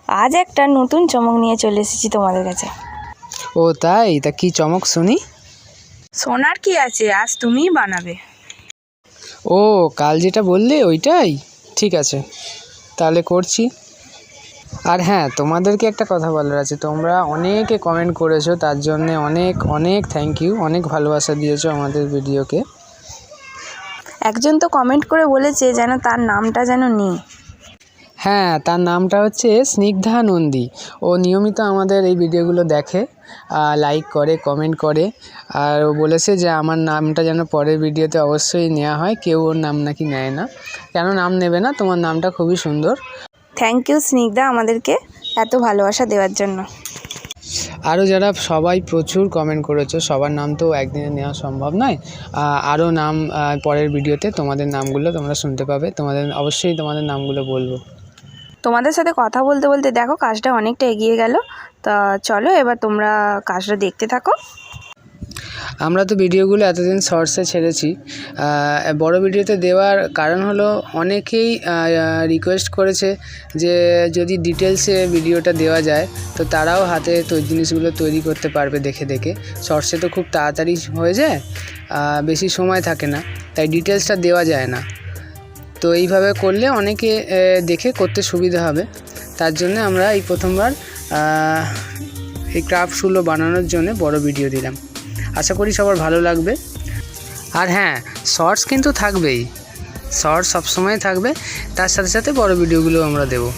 আজ একটা নতুন চমক নিয়ে চলে এসেছি তোমাদের কাছে। ও তাই? তা কি চমক শুনি। সোনার কি আছে, আজ তুমিই বানাবে। ও কাল যেটা বললে ওইটাই? ঠিক আছে, তাহলে করছি। আর হ্যাঁ, তোমাদেরকে একটা কথা বলার আছে। তোমরা অনেকে কমেন্ট করেছো, তার জন্য অনেক অনেক থ্যাংক ইউ। অনেক ভালোবাসা দিয়েছো আমাদের ভিডিওকে। একজন তো কমেন্ট করে বলেছে যেন তার নামটা যেন নেই। হ্যাঁ, তার নামটা হচ্ছে স্নিগ্ধা নন্দী। ও নিয়মিত আমাদের এই ভিডিওগুলো দেখে, লাইক করে, কমেন্ট করে। আর ও বলেছে যে আমার নামটা যেন পরের ভিডিওতে অবশ্যই নেওয়া হয়। কেউ ওর নাম নাকি নেয় না। কেন নাম নেবে না? তোমার নামটা খুবই সুন্দর। থ্যাংক ইউ স্নিগ্ধা, আমাদেরকে এত ভালোবাসা দেওয়ার জন্য। আরও যারা সবাই প্রচুর কমেন্ট করেছো, সবার নাম তো একদিনে নেওয়া সম্ভব নয়। আরও নাম পরের ভিডিওতে তোমাদের নামগুলো তোমরা শুনতে পাবে। অবশ্যই তোমাদের নামগুলো বলবো। তোমাদের সাথে কথা বলতে বলতে দেখো কাজটা অনেকটা এগিয়ে গেল। তা চলো এবার তোমরা কাজটা দেখতে থাকো। আমরা তো ভিডিওগুলো এতদিন শর্টসে ছেড়েছি। বড় ভিডিওতে দেওয়ার কারণ হলো অনেকেই রিকোয়েস্ট করেছে যে যদি ডিটেলসে ভিডিওটা দেওয়া যায় তো তারাও হাতে জিনিসগুলো তৈরি করতে পারবে দেখে দেখে। শর্টসে তো খুব তাড়াতাড়ি হয়ে যায়, বেশি সময় থাকে না, তাই ডিটেলসটা দেওয়া যায় না। তো এইভাবে করলে অনেকে দেখে করতে সুবিধা হবে। তার জন্য আমরা এই প্রথমবার এই ক্রাফটসগুলো বানানোর জন্য বড় ভিডিও দিলাম। আশা করি সবার ভালো লাগবে। আর হ্যাঁ, শর্টস কিন্তু থাকবেই, শর্টস সবসময় থাকবে, তার সাথে সাথে বড় ভিডিওগুলো আমরা দেবো।